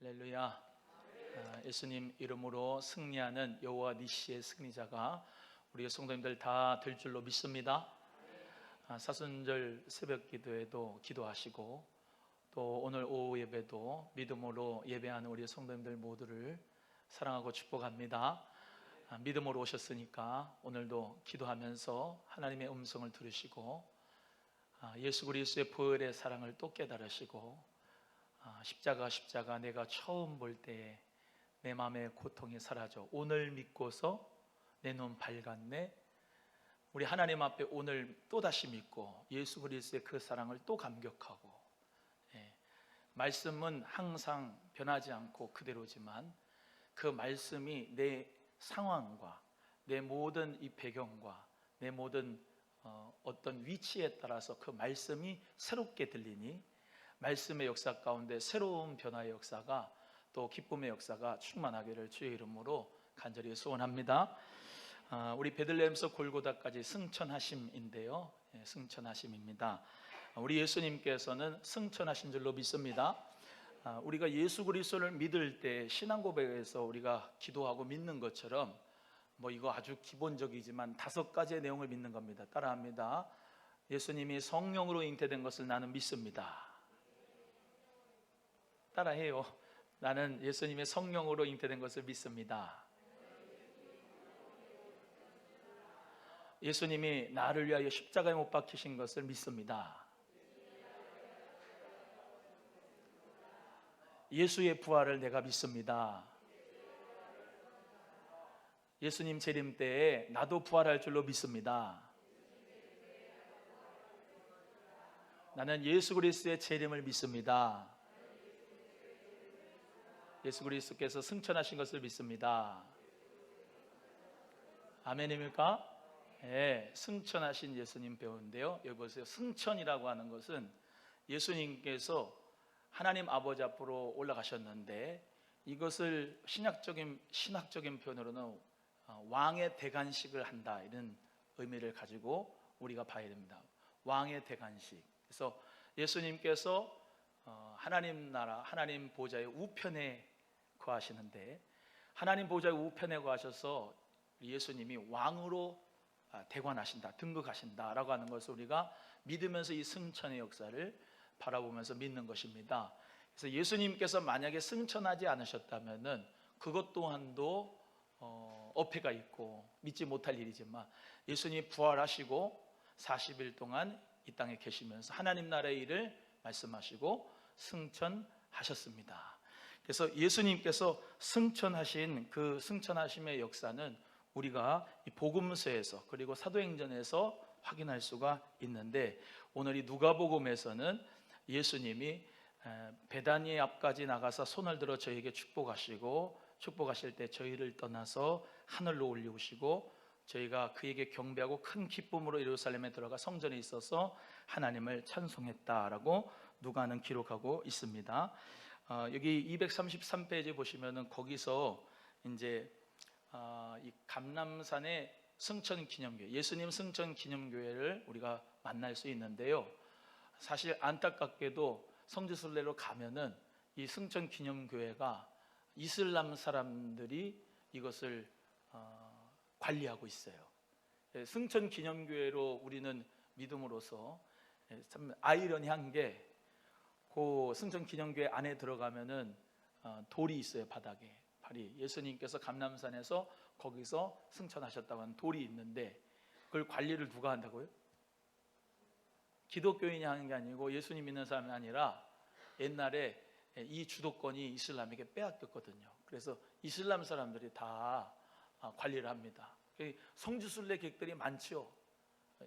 할렐루야. 예수님 이름으로 승리하는 여호와 니시의 승리자가 우리 성도님들 다 될 줄로 믿습니다. 사순절 새벽 기도에도 기도하시고 또 오늘 오후 예배도 믿음으로 예배하는 우리 성도님들 모두를 사랑하고 축복합니다. 믿음으로 오셨으니까 오늘도 기도하면서 하나님의 음성을 들으시고 예수 그리스도의 보혈의 사랑을 또 깨달으시고 십자가 내가 처음 볼 때에 내 마음의 고통이 사라져 오늘 믿고서 내 눈 밝았네. 우리 하나님 앞에 오늘 또다시 믿고 예수 그리스도의 그 사랑을 또 감격하고, 말씀은 항상 변하지 않고 그대로지만 그 말씀이 내 상황과 내 모든 이 배경과 내 모든 어떤 위치에 따라서 그 말씀이 새롭게 들리니 말씀의 역사 가운데 새로운 변화의 역사가 또 기쁨의 역사가 충만하기를 주의 이름으로 간절히 소원합니다. 우리 베들레헴에서 골고다까지 승천하심인데요, 승천하심입니다. 우리 예수님께서는 승천하신 줄로 믿습니다. 우리가 예수 그리스도를 믿을 때 신앙 고백에서 우리가 기도하고 믿는 것처럼 이거 아주 기본적이지만 5가지의 내용을 믿는 겁니다. 따라합니다. 예수님이 성령으로 잉태된 것을 나는 믿습니다. 따라해요. 나는 예수님의 성령으로 잉태된 것을 믿습니다. 예수님이 나를 위하여 십자가에 못 박히신 것을 믿습니다. 예수의 부활을 내가 믿습니다. 예수님 재림 때에 나도 부활할 줄로 믿습니다. 나는 예수 그리스도의 재림을 믿습니다. 예수 그리스도께서 승천하신 것을 믿습니다. 아멘입니까? 네, 승천하신 예수님 배우는데요, 여기 보세요. 승천이라고 하는 것은 예수님께서 하나님 아버지 앞으로 올라가셨는데 이것을 신학적인 표현으로는 왕의 대관식을 한다, 이런 의미를 가지고 우리가 봐야 됩니다. 왕의 대관식. 그래서 예수님께서 하나님 나라, 하나님 보좌의 우편에 거하시는데 하나님 보좌의 우편에 거하셔서 예수님이 왕으로 대관하신다, 등극하신다라고 하는 것을 우리가 믿으면서 이 승천의 역사를 바라보면서 믿는 것입니다. 그래서 예수님께서 만약에 승천하지 않으셨다면은 그것 또한도 어폐가 있고 믿지 못할 일이지만 예수님이 부활하시고 40일 동안 이 땅에 계시면서 하나님 나라의 일을 말씀하시고 승천하셨습니다. 그래서 예수님께서 승천하신 그 승천하심의 역사는 우리가 이 복음서에서 그리고 사도행전에서 확인할 수가 있는데, 오늘 이 누가복음에서는 예수님이 베다니 앞까지 나가서 손을 들어 저희에게 축복하시고 축복하실 때 저희를 떠나서 하늘로 올리우시고 저희가 그에게 경배하고 큰 기쁨으로 예루살렘에 들어가 성전에 있어서 하나님을 찬송했다라고 누가는 기록하고 있습니다. 여기 233페이지 보시면은 거기서 이제 이 감람산의 승천기념교회, 예수님 승천기념교회를 우리가 만날 수 있는데요, 사실 안타깝게도 성지순례로 가면은 이 승천기념교회가 이슬람 사람들이 이것을 관리하고 있어요. 승천기념교회로 우리는 믿음으로써 참 아이러니한 게, 그 승천기념교회 안에 들어가면은 돌이 있어요. 바닥에 발이, 예수님께서 감람산에서 거기서 승천하셨다고 하는 돌이 있는데 그걸 관리를 누가 한다고요? 기독교인이 하는 게 아니고 예수님 믿는 사람이 아니라 옛날에 이 주도권이 이슬람에게 빼앗겼거든요. 그래서 이슬람 사람들이 다 관리를 합니다. 성지순례객들이 많죠.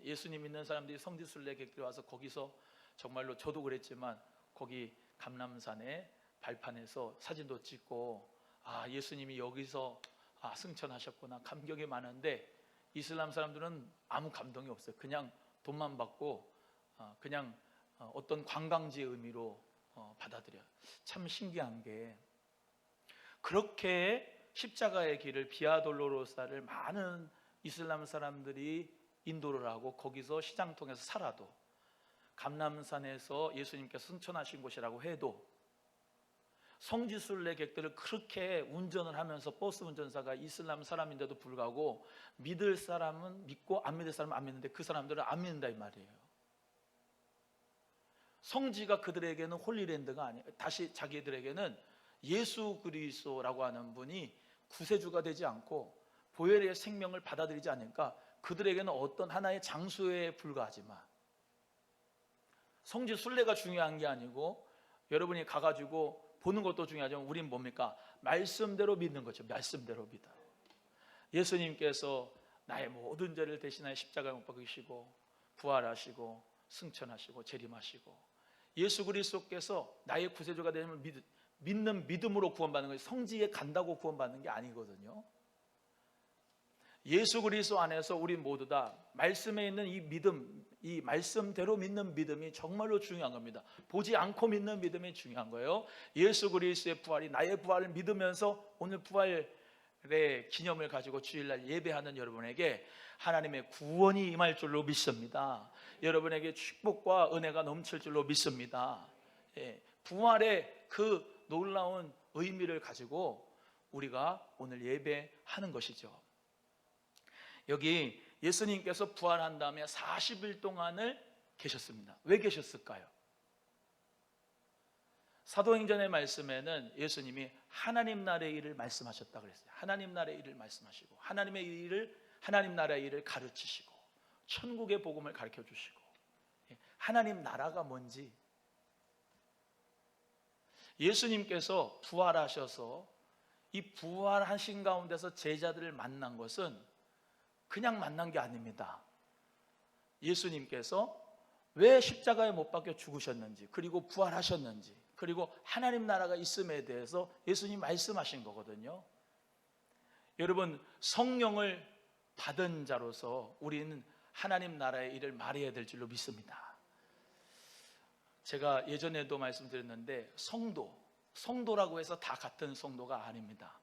예수님 믿는 사람들이 성지순례객들이 와서 거기서 정말로 저도 그랬지만 거기 감람산의 발판에서 사진도 찍고 예수님이 여기서 승천하셨구나, 감격이 많은데 이슬람 사람들은 아무 감동이 없어요. 그냥 돈만 받고 그냥 어떤 관광지의 의미로 받아들여요. 참 신기한 게, 그렇게 십자가의 길을 비아돌로로사를 많은 이슬람 사람들이 인도를 하고 거기서 시장 통해서 살아도, 감람산에서 예수님께서 승천하신 곳이라고 해도 성지순례객들을 그렇게 운전을 하면서 버스 운전사가 이슬람 사람인데도 불구하고 믿을 사람은 믿고 안 믿을 사람은 안 믿는데 그 사람들은 안 믿는다 이 말이에요. 성지가 그들에게는 홀리랜드가 아니에요. 다시 자기들에게는 예수 그리스도라고 하는 분이 구세주가 되지 않고 보혈의 생명을 받아들이지 않으니까 그들에게는 어떤 하나의 장소에 불과하지만, 성지 순례가 중요한 게 아니고 여러분이 가가지고 보는 것도 중요하지만 우린 뭡니까? 말씀대로 믿는 거죠. 말씀대로 믿어요. 예수님께서 나의 모든 죄를 대신하여 십자가에 못 박히시고 부활하시고 승천하시고 재림하시고 예수 그리스도께서 나의 구세주가 되면 믿는 믿음으로 구원받는 거예요. 성지에 간다고 구원받는 게 아니거든요. 예수 그리스도 안에서 우리 모두 다 말씀에 있는 이 믿음, 이 말씀대로 믿는 믿음이 정말로 중요한 겁니다. 보지 않고 믿는 믿음이 중요한 거예요. 예수 그리스도의 부활이 나의 부활을 믿으면서 오늘 부활의 기념을 가지고 주일날 예배하는 여러분에게 하나님의 구원이 임할 줄로 믿습니다. 여러분에게 축복과 은혜가 넘칠 줄로 믿습니다. 부활의 그 놀라운 의미를 가지고 우리가 오늘 예배하는 것이죠. 여기 예수님께서 부활한 다음에 40일 동안을 계셨습니다. 왜 계셨을까요? 사도행전의 말씀에는 예수님이 하나님 나라의 일을 말씀하셨다고 그랬어요. 하나님 나라의 일을 말씀하시고 하나님 나라의 일을 가르치시고 천국의 복음을 가르쳐 주시고 하나님 나라가 뭔지, 예수님께서 부활하셔서 이 부활하신 가운데서 제자들을 만난 것은 그냥 만난 게 아닙니다. 예수님께서 왜 십자가에 못 박혀 죽으셨는지, 그리고 부활하셨는지, 그리고 하나님 나라가 있음에 대해서 예수님 말씀하신 거거든요. 여러분, 성령을 받은 자로서 우리는 하나님 나라의 일을 말해야 될 줄로 믿습니다. 제가 예전에도 말씀드렸는데 성도라고 해서 다 같은 성도가 아닙니다.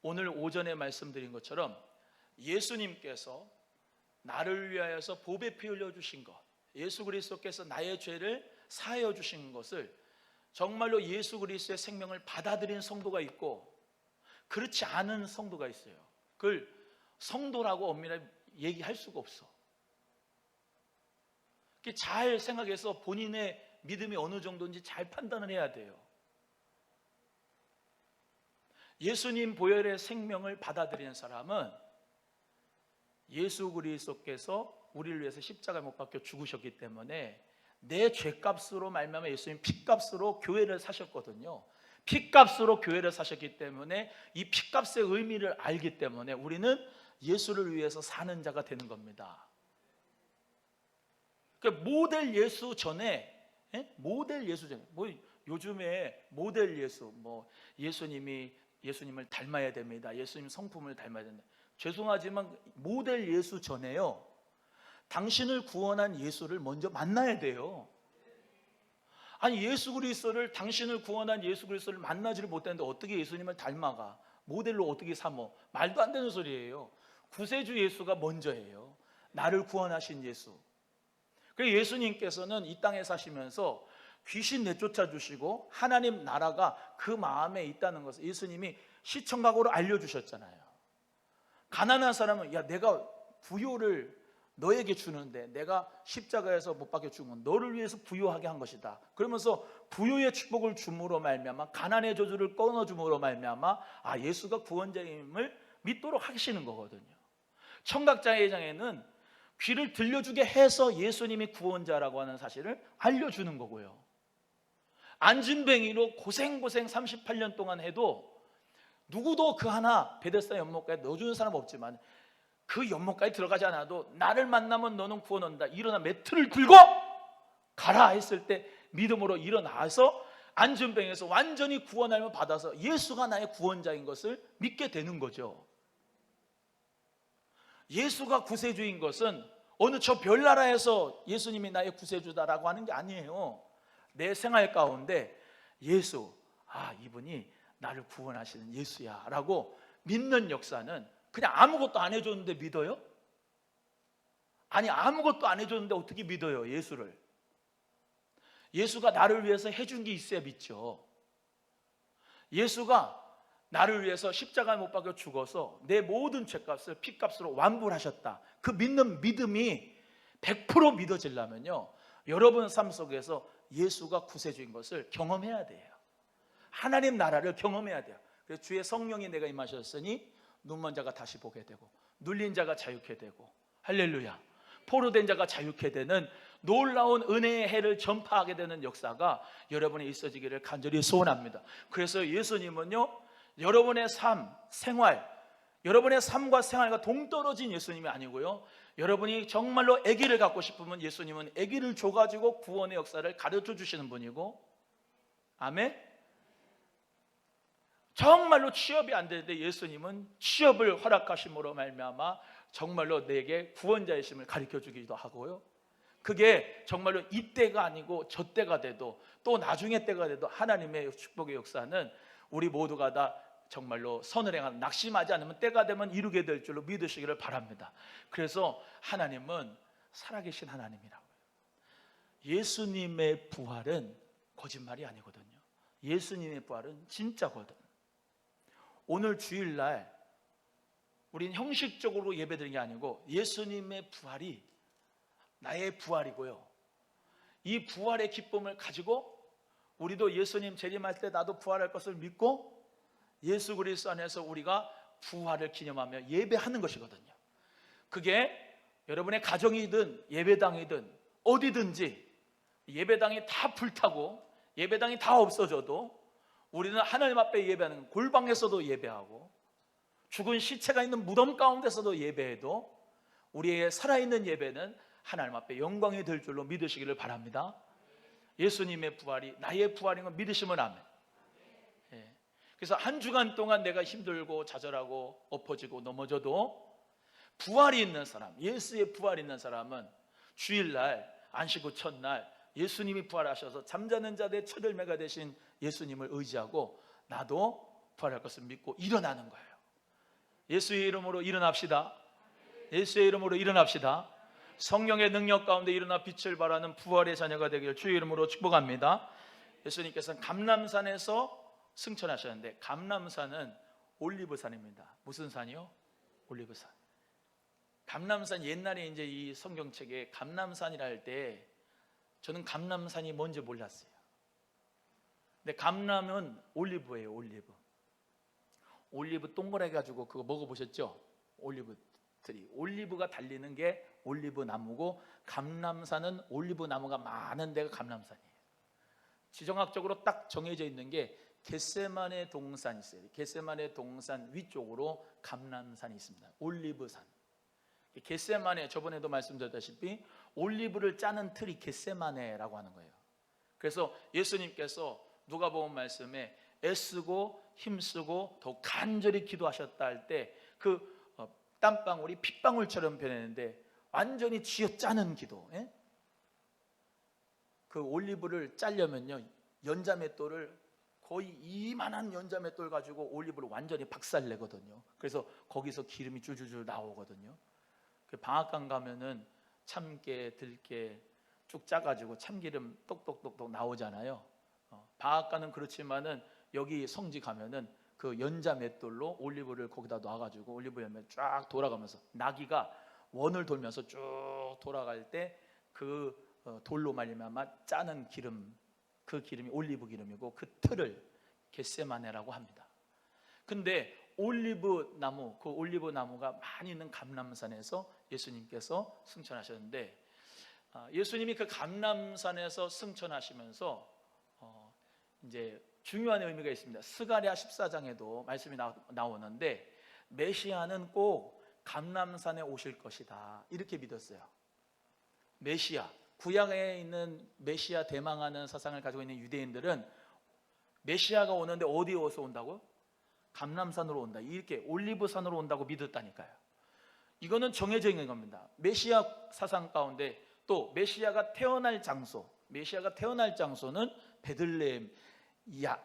오늘 오전에 말씀드린 것처럼 예수님께서 나를 위하여서 보배 피 흘려 주신 것, 예수 그리스도께서 나의 죄를 사하여 주신 것을 정말로 예수 그리스도의 생명을 받아들인 성도가 있고 그렇지 않은 성도가 있어요. 그걸 성도라고 엄밀하게 얘기할 수가 없어. 잘 생각해서 본인의 믿음이 어느 정도인지 잘 판단을 해야 돼요. 예수님 보혈의 생명을 받아들이는 사람은 예수 그리스도께서 우리를 위해서 십자가에 못 박혀 죽으셨기 때문에 내 죄값으로 말미암아 예수님 피값으로 교회를 사셨거든요. 피값으로 교회를 사셨기 때문에 이 피값의 의미를 알기 때문에 우리는 예수를 위해서 사는 자가 되는 겁니다. 모델 예수 전에 요즘에 모델 예수, 예수님을 닮아야 됩니다. 예수님 성품을 닮아야 된다. 죄송하지만 모델 예수 전에요, 당신을 구원한 예수를 먼저 만나야 돼요. 아니, 예수 그리스도를, 당신을 구원한 예수 그리스도를 만나지를 못했는데 어떻게 예수님을 닮아가? 모델로 어떻게 삼어? 말도 안 되는 소리예요. 구세주 예수가 먼저예요. 나를 구원하신 예수. 그래서 예수님께서는 이 땅에 사시면서 귀신 내쫓아 주시고 하나님 나라가 그 마음에 있다는 것을 예수님이 시청각오로 알려주셨잖아요. 가난한 사람은 내가 부요를 너에게 주는데 내가 십자가에서 못 박혀 죽으면 너를 위해서 부요하게 한 것이다. 그러면서 부요의 축복을 줌으로 말미암아 가난의 저주를 끊어줌으로 말미암아 예수가 구원자임을 믿도록 하시는 거거든요. 청각장애장에는 귀를 들려주게 해서 예수님이 구원자라고 하는 사실을 알려주는 거고요. 안진뱅이로 고생 38년 동안 해도 누구도 그 하나 베데스다 연못가에 넣어주는 사람 없지만 그 연못가에 들어가지 않아도 나를 만나면 너는 구원 얻는다, 일어나 매트를 들고 가라 했을 때 믿음으로 일어나서 안진뱅이에서 완전히 구원함을 받아서 예수가 나의 구원자인 것을 믿게 되는 거죠. 예수가 구세주인 것은 어느 저 별나라에서 예수님이 나의 구세주다라고 하는 게 아니에요. 내 생활 가운데 예수, 이분이 나를 구원하시는 예수야 라고 믿는 역사는 그냥 아무것도 안 해줬는데 믿어요? 아니, 아무것도 안 해줬는데 어떻게 믿어요, 예수를? 예수가 나를 위해서 해준 게 있어야 믿죠. 예수가 나를 위해서 십자가에 못 박혀 죽어서 내 모든 죄값을 피값으로 완불 하셨다. 그 믿는 믿음이 100% 믿어지려면요, 여러분 삶 속에서 예수가 구세주인 것을 경험해야 돼요. 하나님 나라를 경험해야 돼요. 그래서 주의 성령이 내가 임하셨으니 눈먼 자가 다시 보게 되고 눌린 자가 자유케 되고, 할렐루야, 포로된 자가 자유케 되는 놀라운 은혜의 해를 전파하게 되는 역사가 여러분에 있어지기를 간절히 소원합니다. 그래서 예수님은요, 여러분의 삶, 생활, 여러분의 삶과 생활과 동떨어진 예수님이 아니고요, 여러분이 정말로 아기를 갖고 싶으면 예수님은 아기를 줘가지고 구원의 역사를 가르쳐 주시는 분이고, 아멘. 정말로 취업이 안 되는데 예수님은 취업을 허락하심으로 말미암아 정말로 내게 구원자이심을 가르쳐 주기도 하고요, 그게 정말로 이때가 아니고 저때가 돼도 또 나중에 때가 돼도 하나님의 축복의 역사는 우리 모두가 다 정말로 선을 행하는, 낙심하지 않으면 때가 되면 이루게 될 줄로 믿으시기를 바랍니다. 그래서 하나님은 살아계신 하나님이라고요. 예수님의 부활은 거짓말이 아니거든요. 예수님의 부활은 진짜거든. 오늘 주일날 우리는 형식적으로 예배드리는 게 아니고 예수님의 부활이 나의 부활이고요, 이 부활의 기쁨을 가지고 우리도 예수님 재림할 때 나도 부활할 것을 믿고 예수 그리스도 안에서 우리가 부활을 기념하며 예배하는 것이거든요. 그게 여러분의 가정이든 예배당이든 어디든지 예배당이 다 불타고 예배당이 다 없어져도 우리는 하나님 앞에 예배하는, 골방에서도 예배하고 죽은 시체가 있는 무덤 가운데서도 예배해도 우리의 살아있는 예배는 하나님 앞에 영광이 될 줄로 믿으시기를 바랍니다. 예수님의 부활이 나의 부활인 걸 믿으시면 아멘. 예. 그래서 한 주간 동안 내가 힘들고 좌절하고 엎어지고 넘어져도 부활이 있는 사람, 예수의 부활이 있는 사람은 주일날 안식 후 첫날 예수님이 부활하셔서 잠자는 자들의 첫 열매가 되신 예수님을 의지하고 나도 부활할 것을 믿고 일어나는 거예요. 예수의 이름으로 일어납시다. 예수의 이름으로 일어납시다. 성령의 능력 가운데 일어나 빛을 발하는 부활의 자녀가 되기를 주의 이름으로 축복합니다. 예수님께서는 감람산에서 승천하셨는데, 감람산은 올리브산입니다. 무슨 산이요? 올리브산. 감람산, 옛날에 이제 이 성경책에 감람산이라 할 때 저는 감람산이 뭔지 몰랐어요. 근데 감람은 올리브예요. 올리브. 올리브 동그랗게 가지고 그거 먹어보셨죠? 올리브 트리. 올리브가 달리는 게 올리브 나무고, 감람산은 올리브 나무가 많은 데가 감람산이에요. 지정학적으로 딱 정해져 있는 게 겟세마네 동산이 있어요. 겟세마네 동산 위쪽으로 감람산이 있습니다. 올리브산. 겟세마네, 저번에도 말씀드렸다시피 올리브를 짜는 틀이 겟세마네라고 하는 거예요. 그래서 예수님께서 누가복음 말씀에 애쓰고 힘쓰고 더 간절히 기도하셨다 할 때 그 땀방울이 핏방울처럼 변했는데 완전히 쥐어짜는 기도. 예? 그 올리브를 짜려면요, 연자맷돌을 거의 이만한 연자맷돌 가지고 올리브를 완전히 박살내거든요. 그래서 거기서 기름이 줄줄줄 나오거든요. 방앗간 가면은 참깨, 들깨 쭉 짜가지고 참기름 똑똑똑똑 나오잖아요. 방앗간은 그렇지만은 여기 성지 가면은 그 연자 맷돌로 올리브를 거기다 놔가지고 올리브 열매 쫙 돌아가면서 나귀가 원을 돌면서 쭉 돌아갈 때 그 돌로 말미암아 짜는 기름, 그 기름이 올리브 기름이고 그 틀을 겟세마네라고 합니다. 근데 올리브 나무, 그 올리브 나무가 많이 있는 감람산에서 예수님께서 승천하셨는데, 예수님이 그 감람산에서 승천하시면서 이제 중요한 의미가 있습니다. 스가랴 14장에도 말씀이 나오는데 메시아는 꼭 감람산에 오실 것이다, 이렇게 믿었어요. 메시아, 구약에 있는 메시아 대망하는 사상을 가지고 있는 유대인들은 메시아가 오는데 어디에 어디서 온다고요? 감람산으로 온다, 이렇게 올리브산으로 온다고 믿었다니까요. 이거는 정해져 있는 겁니다. 메시아 사상 가운데 또 메시아가 태어날 장소, 메시아가 태어날 장소는 베들레헴,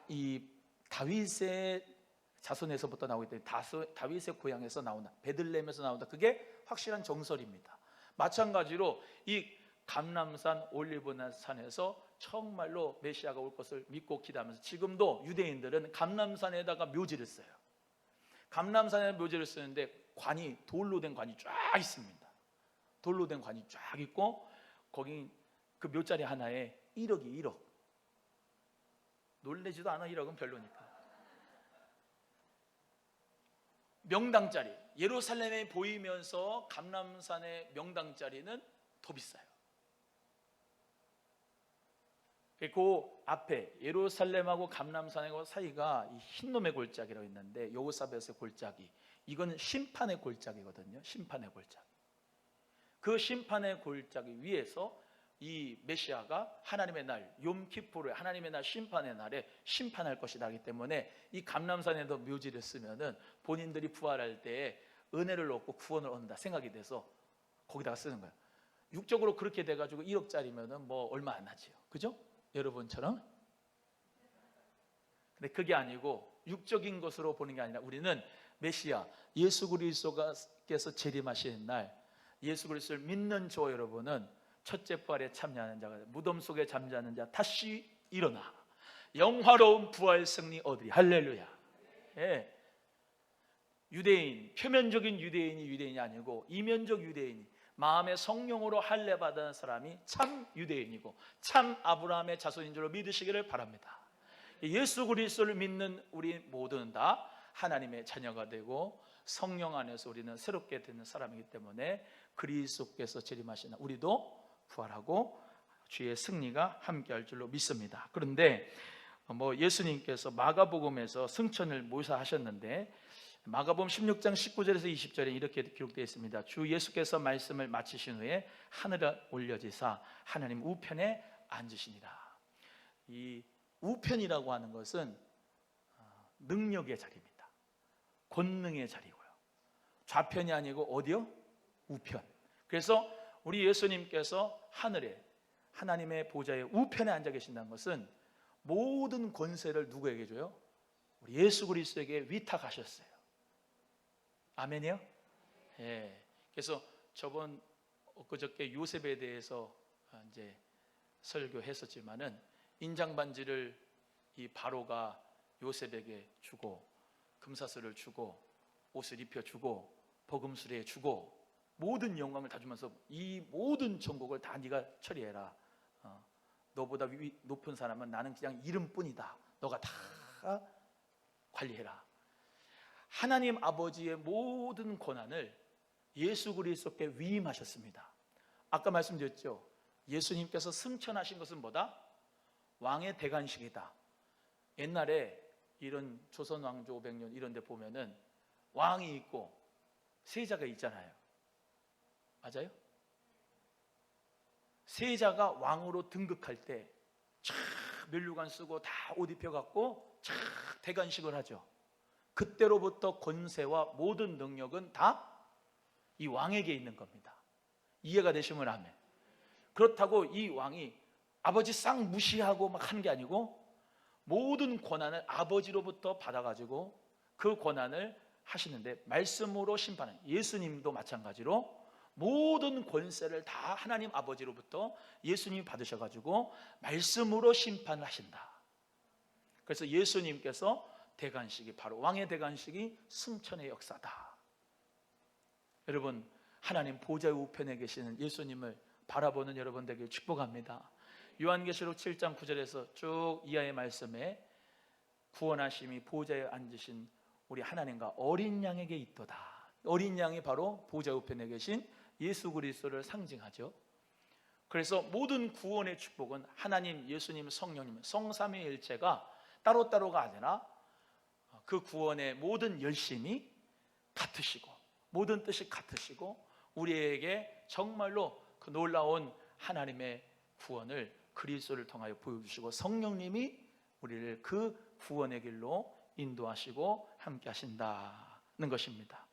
이 다윗의 자손에서부터 나오기 때문에 다윗의 고향에서 나온다, 베들레헴에서 나온다, 그게 확실한 정설입니다. 마찬가지로 이 감람산 올리브산에서 정말로 메시아가 올 것을 믿고 기도하면서 지금도 유대인들은 감람산에다가 묘지를 써요. 감람산에 묘지를 쓰는데 관이 돌로 된 관이 쫙 있습니다. 돌로 된 관이 쫙 있고 거기 그 묘자리 하나에 1억이 1억. 놀래지도 않아. 1억은 별로니까. 명당짜리, 예루살렘에 보이면서 감람산의 명당짜리는 더 비싸요. 그 앞에 예루살렘하고 감람산하고 사이가 이 흰놈의 골짜기라고 있는데 여호사벳의 골짜기, 이거는 심판의 골짜기거든요. 심판의 골짜기. 그 심판의 골짜기 위에서 이 메시아가 하나님의 날 욤키푸르, 하나님의 날 심판의 날에 심판할 것이다 하기 때문에 이 감람산에도 묘지를 쓰면은 본인들이 부활할 때 은혜를 얻고 구원을 얻는다 생각이 돼서 거기다가 쓰는 거예요. 육적으로 그렇게 돼가지고 1억짜리면은 뭐 얼마 안 하지요, 그죠? 여러분처럼. 근데 그게 아니고 육적인 것으로 보는 게 아니라 우리는 메시아 예수 그리스도께서 재림하시는 날, 예수 그리스도를 믿는 저 여러분은 첫째 부활에 참여하는 자가 무덤 속에 잠자는 자 다시 일어나 영화로운 부활 승리 얻으리. 할렐루야. 예. 유대인, 표면적인 유대인이 아니고 이면적 유대인이 마음의 성령으로 할례 받은 사람이 참 유대인이고 참 아브라함의 자손인 줄로 믿으시기를 바랍니다. 예수 그리스도를 믿는 우리 모두는 다 하나님의 자녀가 되고 성령 안에서 우리는 새롭게 되는 사람이기 때문에 그리스도께서 재림하시는 우리도 부활하고 주의 승리가 함께할 줄로 믿습니다. 그런데 예수님께서 마가복음에서 승천을 묘사하셨는데 마가복음 16장 19절에서 20절에 이렇게 기록되어 있습니다. 주 예수께서 말씀을 마치신 후에 하늘에 올려지사 하나님 우편에 앉으시니라. 이 우편이라고 하는 것은 능력의 자리입니다. 권능의 자리고요. 좌편이 아니고 어디요? 우편. 그래서 우리 예수님께서 하늘에 하나님의 보좌의 우편에 앉아 계신다는 것은 모든 권세를 누구에게 줘요? 우리 예수 그리스도에게 위탁하셨어요. 아멘이요? 예. 그래서 저번 엊그저께 요셉에 대해서 이제 설교했었지만은 인장 반지를 이 바로가 요셉에게 주고 금사슬을 주고 옷을 입혀 주고 버금수레 주고 모든 영광을 다 주면서 이 모든 정복을 다 네가 처리해라. 너보다 높은 사람은 나는 그냥 이름뿐이다. 너가 다 관리해라. 하나님 아버지의 모든 권한을 예수 그리스도께 위임하셨습니다. 아까 말씀드렸죠. 예수님께서 승천하신 것은 뭐다? 왕의 대관식이다. 옛날에 이런 조선 왕조 500년 이런 데 보면은 왕이 있고 세자가 있잖아요. 맞아요? 세자가 왕으로 등극할 때 면류관 쓰고 다 옷 입혀갖고 대관식을 하죠. 그때로부터 권세와 모든 능력은 다 이 왕에게 있는 겁니다. 이해가 되시면 아멘. 그렇다고 이 왕이 아버지 싹 무시하고 막 하는 게 아니고 모든 권한을 아버지로부터 받아가지고 그 권한을 하시는데 말씀으로 심판은 예수님도 마찬가지로 모든 권세를 다 하나님 아버지로부터 예수님이 받으셔가지고 말씀으로 심판을 하신다. 그래서 예수님께서 대관식이 바로 왕의 대관식이 승천의 역사다. 여러분 하나님 보좌의 우편에 계시는 예수님을 바라보는 여러분 되길 축복합니다. 요한계시록 7장 9절에서 쭉 이하의 말씀에 구원하심이 보좌에 앉으신 우리 하나님과 어린 양에게 있도다. 어린 양이 바로 보좌 우편에 계신 예수 그리스도를 상징하죠. 그래서 모든 구원의 축복은 하나님, 예수님, 성령님, 성삼위일체가 따로따로가 아니라 그 구원의 모든 열심이 같으시고 모든 뜻이 같으시고 우리에게 정말로 그 놀라운 하나님의 구원을 그리스도를 통하여 보여주시고 성령님이 우리를 그 구원의 길로 인도하시고 함께 하신다는 것입니다.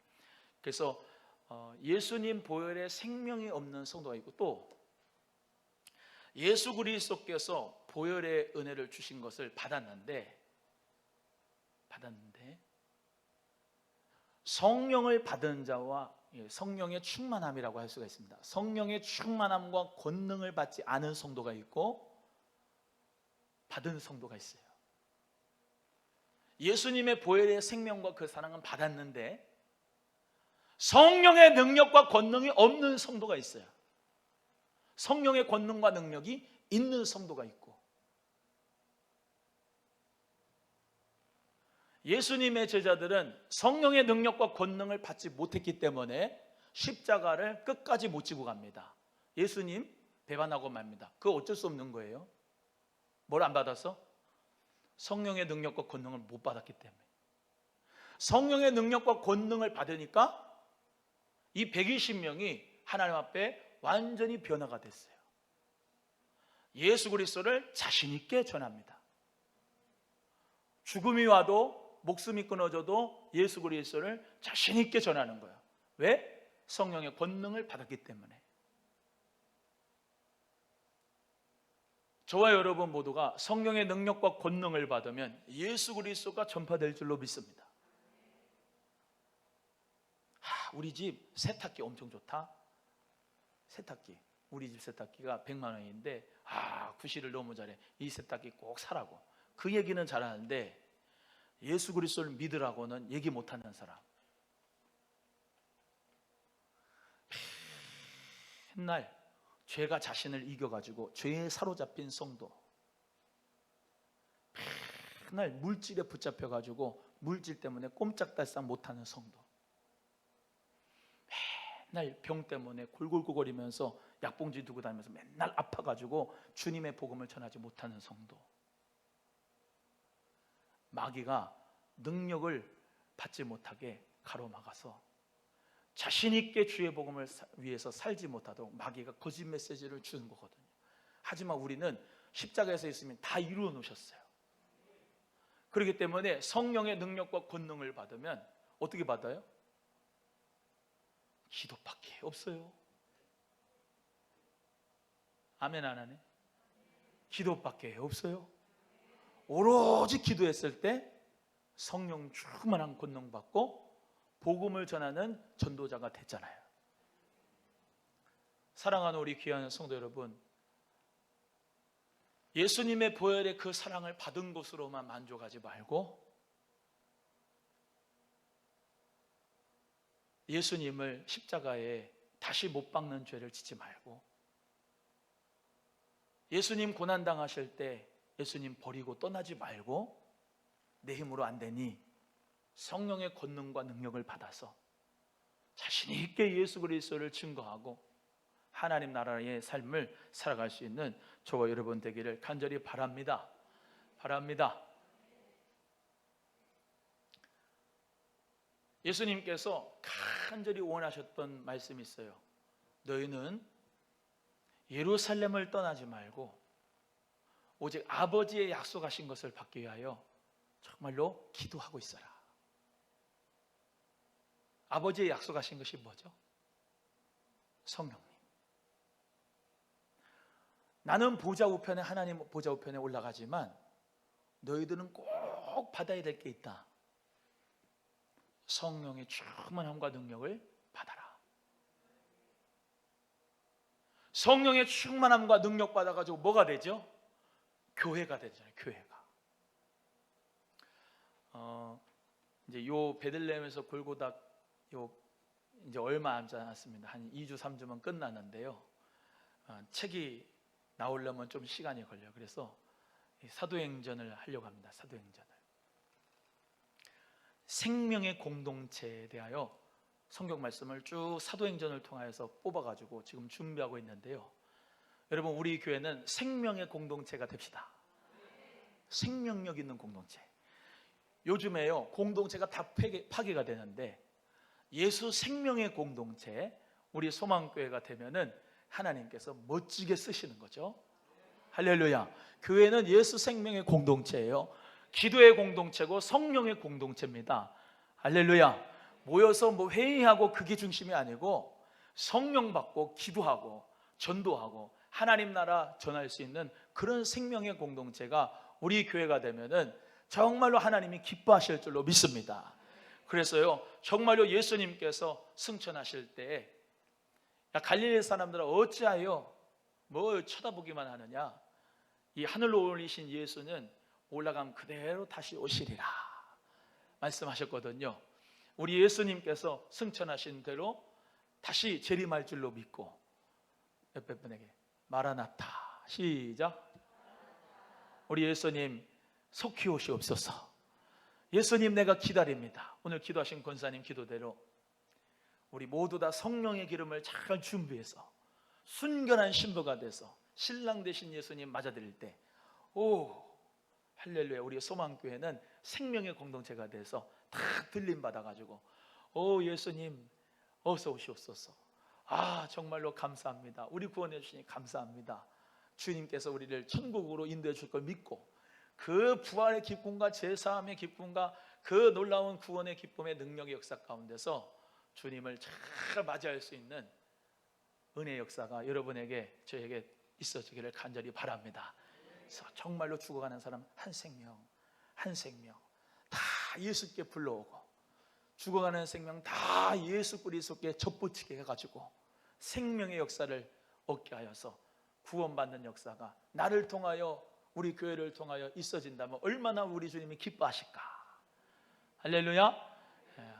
그래서 예수님 보혈에 생명이 없는 성도가 있고 또 예수 그리스도께서 보혈의 은혜를 주신 것을 받았는데 성령을 받은 자와 성령의 충만함이라고 할 수가 있습니다. 성령의 충만함과 권능을 받지 않은 성도가 있고 받은 성도가 있어요. 예수님의 보혈의 생명과 그 사랑은 받았는데 성령의 능력과 권능이 없는 성도가 있어요. 성령의 권능과 능력이 있는 성도가 있고, 예수님의 제자들은 성령의 능력과 권능을 받지 못했기 때문에 십자가를 끝까지 못 지고 갑니다. 예수님 배반하고 맙니다. 그거 어쩔 수 없는 거예요. 뭘 안 받아서? 성령의 능력과 권능을 못 받았기 때문에. 성령의 능력과 권능을 받으니까 이 120명이 하나님 앞에 완전히 변화가 됐어요. 예수 그리스도를 자신 있게 전합니다. 죽음이 와도 목숨이 끊어져도 예수 그리스도를 자신 있게 전하는 거예요. 왜? 성령의 권능을 받았기 때문에. 저와 여러분 모두가 성령의 능력과 권능을 받으면 예수 그리스도가 전파될 줄로 믿습니다. 우리 집 세탁기 엄청 좋다. 세탁기, 우리 집 세탁기가 100만 원인데 구실을 너무 잘해. 이 세탁기 꼭 사라고. 그 얘기는 잘하는데 예수 그리스도를 믿으라고는 얘기 못하는 사람. 맨날 죄가 자신을 이겨가지고 죄에 사로잡힌 성도, 맨날 물질에 붙잡혀가지고 물질 때문에 꼼짝달싹 못하는 성도, 맨날 병 때문에 골골거리면서 약봉지 두고 다니면서 맨날 아파가지고 주님의 복음을 전하지 못하는 성도, 마귀가 능력을 받지 못하게 가로막아서 자신 있게 주의 복음을 위해서 살지 못하도록 마귀가 거짓 메시지를 주는 거거든요. 하지만 우리는 십자가에서 있으면 다 이루어 놓으셨어요. 그렇기 때문에 성령의 능력과 권능을 받으면 어떻게 받아요? 기도밖에 없어요. 아멘 안 하네? 기도밖에 없어요. 오로지 기도했을 때 성령 충만한 권능 받고 복음을 전하는 전도자가 됐잖아요. 사랑하는 우리 귀한 성도 여러분, 예수님의 보혈의 그 사랑을 받은 것으로만 만족하지 말고 예수님을 십자가에 다시 못 박는 죄를 짓지 말고, 예수님 고난당하실 때 예수님 버리고 떠나지 말고 내 힘으로 안 되니 성령의 권능과 능력을 받아서 자신 있게 예수 그리스도를 증거하고 하나님 나라의 삶을 살아갈 수 있는 저와 여러분 되기를 간절히 바랍니다. 예수님께서 간절히 원하셨던 말씀이 있어요. 너희는 예루살렘을 떠나지 말고 오직 아버지의 약속하신 것을 받기 위하여 정말로 기도하고 있어라. 아버지의 약속하신 것이 뭐죠? 성령님. 나는 보좌 우편에, 하나님 보좌 우편에 올라가지만 너희들은 꼭 받아야 될 게 있다. 성령의 충만함과 능력을 받아라. 성령의 충만함과 능력 받아가지고 뭐가 되죠? 교회가 되잖아요. 교회가. 이제 요 베들레헴에서 골고다 이제 얼마 남지 않았습니다. 한 2주 3주면 끝나는데요. 책이 나오려면 좀 시간이 걸려요. 그래서 사도행전을 하려고 합니다. 사도행전을. 생명의 공동체에 대하여 성경 말씀을 쭉 사도행전을 통해서 뽑아가지고 지금 준비하고 있는데요. 여러분, 우리 교회는 생명의 공동체가 됩시다. 생명력 있는 공동체. 요즘에요, 공동체가 다 파괴가 되는데 예수 생명의 공동체, 우리 소망교회가 되면은 하나님께서 멋지게 쓰시는 거죠. 할렐루야. 교회는 예수 생명의 공동체예요. 기도의 공동체고 성령의 공동체입니다. 할렐루야. 모여서 뭐 회의하고 그게 중심이 아니고 성령 받고 기도하고 전도하고 하나님 나라 전할 수 있는 그런 생명의 공동체가 우리 교회가 되면은 정말로 하나님이 기뻐하실 줄로 믿습니다. 그래서요, 정말로 예수님께서 승천하실 때, 야, 갈릴리 사람들아 어찌하여 뭘 쳐다보기만 하느냐, 이 하늘로 올리신 예수는 올라가면 그대로 다시 오시리라 말씀하셨거든요. 우리 예수님께서 승천하신 대로 다시 재림할 줄로 믿고, 옆에 분에게 마라나타, 시작. 우리 예수님 속히 오시옵소서. 예수님 내가 기다립니다. 오늘 기도하신 권사님 기도대로 우리 모두 다 성령의 기름을 잘 준비해서 순결한 신부가 돼서 신랑 되신 예수님 맞아드릴 때, 오 할렐루야, 우리 소망교회는 생명의 공동체가 돼서 다 들림 받아가지고, 오 예수님 어서 오시옵소서. 아 정말로 감사합니다. 우리 구원해 주시니 감사합니다. 주님께서 우리를 천국으로 인도해 줄 걸 믿고, 그 부활의 기쁨과 제사함의 기쁨과 그 놀라운 구원의 기쁨의 능력의 역사 가운데서 주님을 잘 맞이할 수 있는 은혜의 역사가 여러분에게, 저에게 있어지기를 간절히 바랍니다. 그래서 정말로 죽어가는 사람 한 생명 한 생명 다 예수께 불러오고, 죽어가는 생명 다 예수 그리스도께 접붙이게 해가지고 생명의 역사를 얻게 하여서 구원받는 역사가 나를 통하여, 우리 교회를 통하여 있어진다면 얼마나 우리 주님이 기뻐하실까. 할렐루야.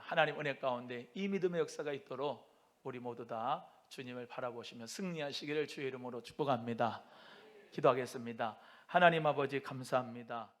하나님 은혜 가운데 이 믿음의 역사가 있도록 우리 모두 다 주님을 바라보시며 승리하시기를 주의 이름으로 축복합니다. 기도하겠습니다. 하나님 아버지 감사합니다.